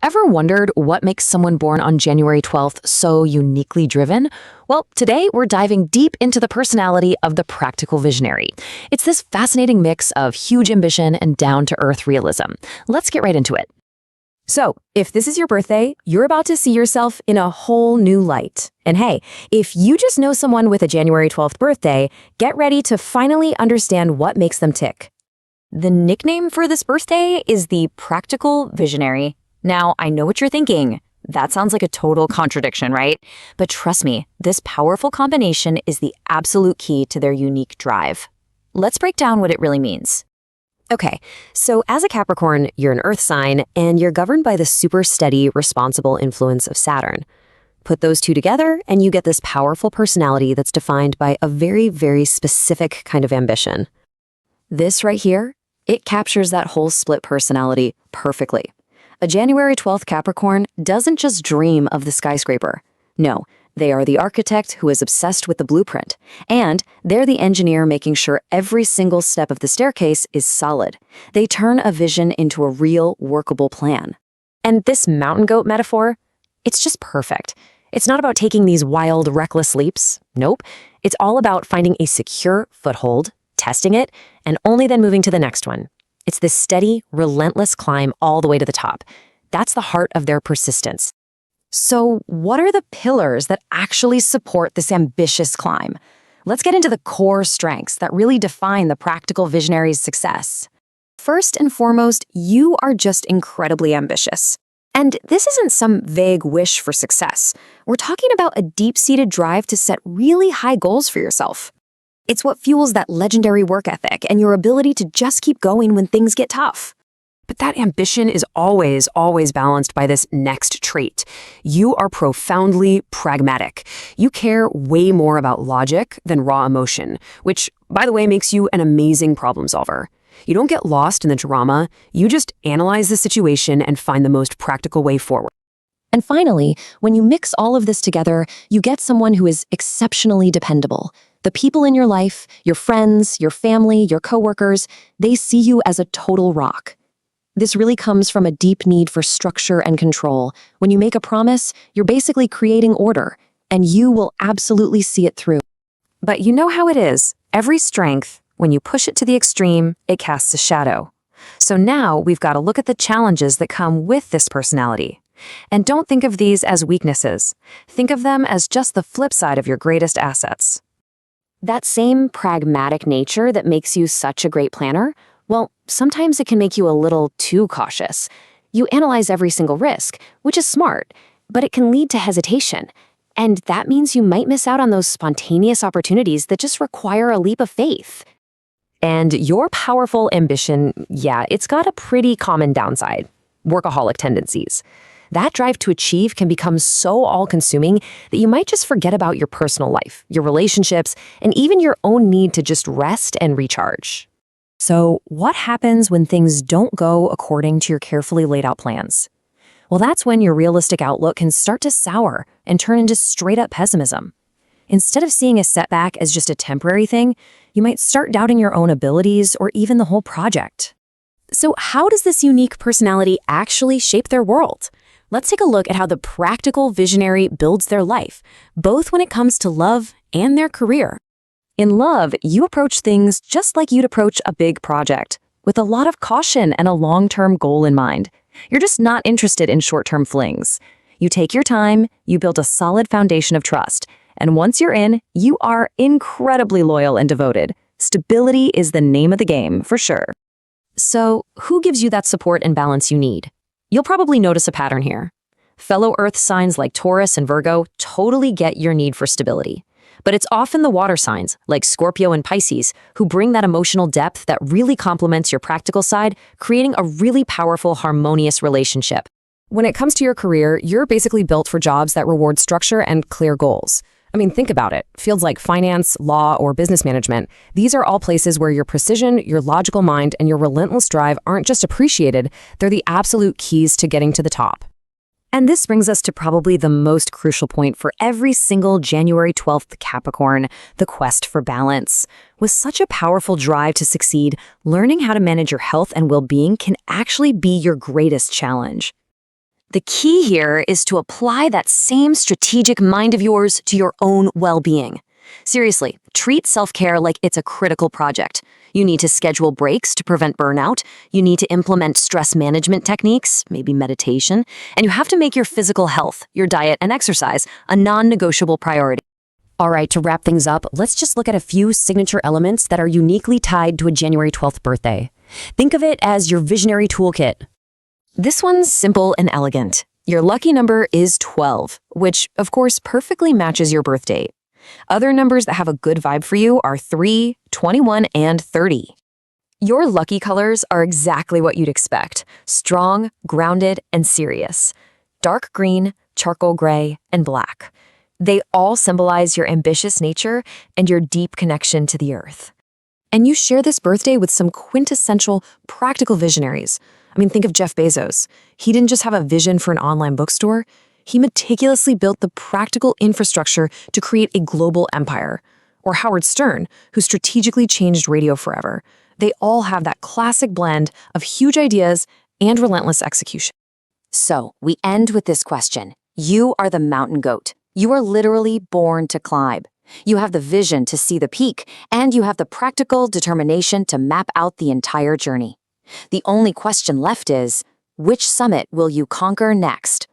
Ever wondered what makes someone born on January 12th so uniquely driven? Well, today we're diving deep into the personality of the practical visionary. It's this fascinating mix of huge ambition and down-to-earth realism. Let's get right into it. So, if this is your birthday, you're about to see yourself in a whole new light. And hey, if you just know someone with a January 12th birthday, get ready to finally understand what makes them tick. The nickname for this birthday is the practical visionary. Now, I know what you're thinking. That sounds like a total contradiction, right? But trust me, this powerful combination is the absolute key to their unique drive. Let's break down what it really means. Okay, so as a Capricorn, you're an earth sign, and you're governed by the super steady, responsible influence of Saturn. Put those two together, and you get this powerful personality that's defined by a very, very specific kind of ambition. This right here, it captures that whole split personality perfectly. A January 12th Capricorn doesn't just dream of the skyscraper. No, they are the architect who is obsessed with the blueprint. And they're the engineer making sure every single step of the staircase is solid. They turn a vision into a real, workable plan. And this mountain goat metaphor, it's just perfect. It's not about taking these wild, reckless leaps. Nope. It's all about finding a secure foothold, testing it, and only then moving to the next one. It's this steady, relentless climb all the way to the top. That's the heart of their persistence. So what are the pillars that actually support this ambitious climb? Let's get into the core strengths that really define the practical visionary's success. First and foremost, you are just incredibly ambitious. And this isn't some vague wish for success. We're talking about a deep-seated drive to set really high goals for yourself. It's what fuels that legendary work ethic and your ability to just keep going when things get tough. But that ambition is always balanced by this next trait. You are profoundly pragmatic. You care way more about logic than raw emotion, which, by the way, makes you an amazing problem solver. You don't get lost in the drama. You just analyze the situation and find the most practical way forward. And finally, when you mix all of this together, you get someone who is exceptionally dependable. The people in your life, your friends, your family, your coworkers, they see you as a total rock. This really comes from a deep need for structure and control. When you make a promise, you're basically creating order, and you will absolutely see it through. But you know how it is. Every strength, when you push it to the extreme, it casts a shadow. So now we've got to look at the challenges that come with this personality. And don't think of these as weaknesses. Think of them as just the flip side of your greatest assets. That same pragmatic nature that makes you such a great planner, well, sometimes it can make you a little too cautious. You analyze every single risk, which is smart, but it can lead to hesitation. And that means you might miss out on those spontaneous opportunities that just require a leap of faith. And your powerful ambition, yeah, it's got a pretty common downside: workaholic tendencies. That drive to achieve can become so all-consuming that you might just forget about your personal life, your relationships, and even your own need to just rest and recharge. So what happens when things don't go according to your carefully laid out plans? Well, that's when your realistic outlook can start to sour and turn into straight-up pessimism. Instead of seeing a setback as just a temporary thing, you might start doubting your own abilities or even the whole project. So how does this unique personality actually shape their world? Let's take a look at how the practical visionary builds their life, both when it comes to love and their career. In love, you approach things just like you'd approach a big project, with a lot of caution and a long-term goal in mind. You're just not interested in short-term flings. You take your time, you build a solid foundation of trust, and once you're in, you are incredibly loyal and devoted. Stability is the name of the game, for sure. So, who gives you that support and balance you need? You'll probably notice a pattern here. Fellow Earth signs like Taurus and Virgo totally get your need for stability. But it's often the water signs, like Scorpio and Pisces, who bring that emotional depth that really complements your practical side, creating a really powerful, harmonious relationship. When it comes to your career, you're basically built for jobs that reward structure and clear goals. I mean, think about it. Fields like finance, law, or business management, these are all places where your precision, your logical mind, and your relentless drive aren't just appreciated, they're the absolute keys to getting to the top. And this brings us to probably the most crucial point for every single January 12th Capricorn, the quest for balance. With such a powerful drive to succeed, learning how to manage your health and well-being can actually be your greatest challenge. The key here is to apply that same strategic mind of yours to your own well-being. Seriously, treat self-care like it's a critical project. You need to schedule breaks to prevent burnout. You need to implement stress management techniques, maybe meditation, and you have to make your physical health, your diet, and exercise a non-negotiable priority. All right, to wrap things up, let's just look at a few signature elements that are uniquely tied to a January 12th birthday. Think of it as your visionary toolkit. This one's simple and elegant. Your lucky number is 12, which, of course, perfectly matches your birth date. Other numbers that have a good vibe for you are 3, 21, and 30. Your lucky colors are exactly what you'd expect: strong, grounded, and serious. Dark green, charcoal gray, and black. They all symbolize your ambitious nature and your deep connection to the earth. And you share this birthday with some quintessential practical visionaries. I mean, think of Jeff Bezos. He didn't just have a vision for an online bookstore. He meticulously built the practical infrastructure to create a global empire. Or Howard Stern, who strategically changed radio forever. They all have that classic blend of huge ideas and relentless execution. So, we end with this question. You are the mountain goat. You are literally born to climb. You have the vision to see the peak, and you have the practical determination to map out the entire journey. The only question left is, which summit will you conquer next?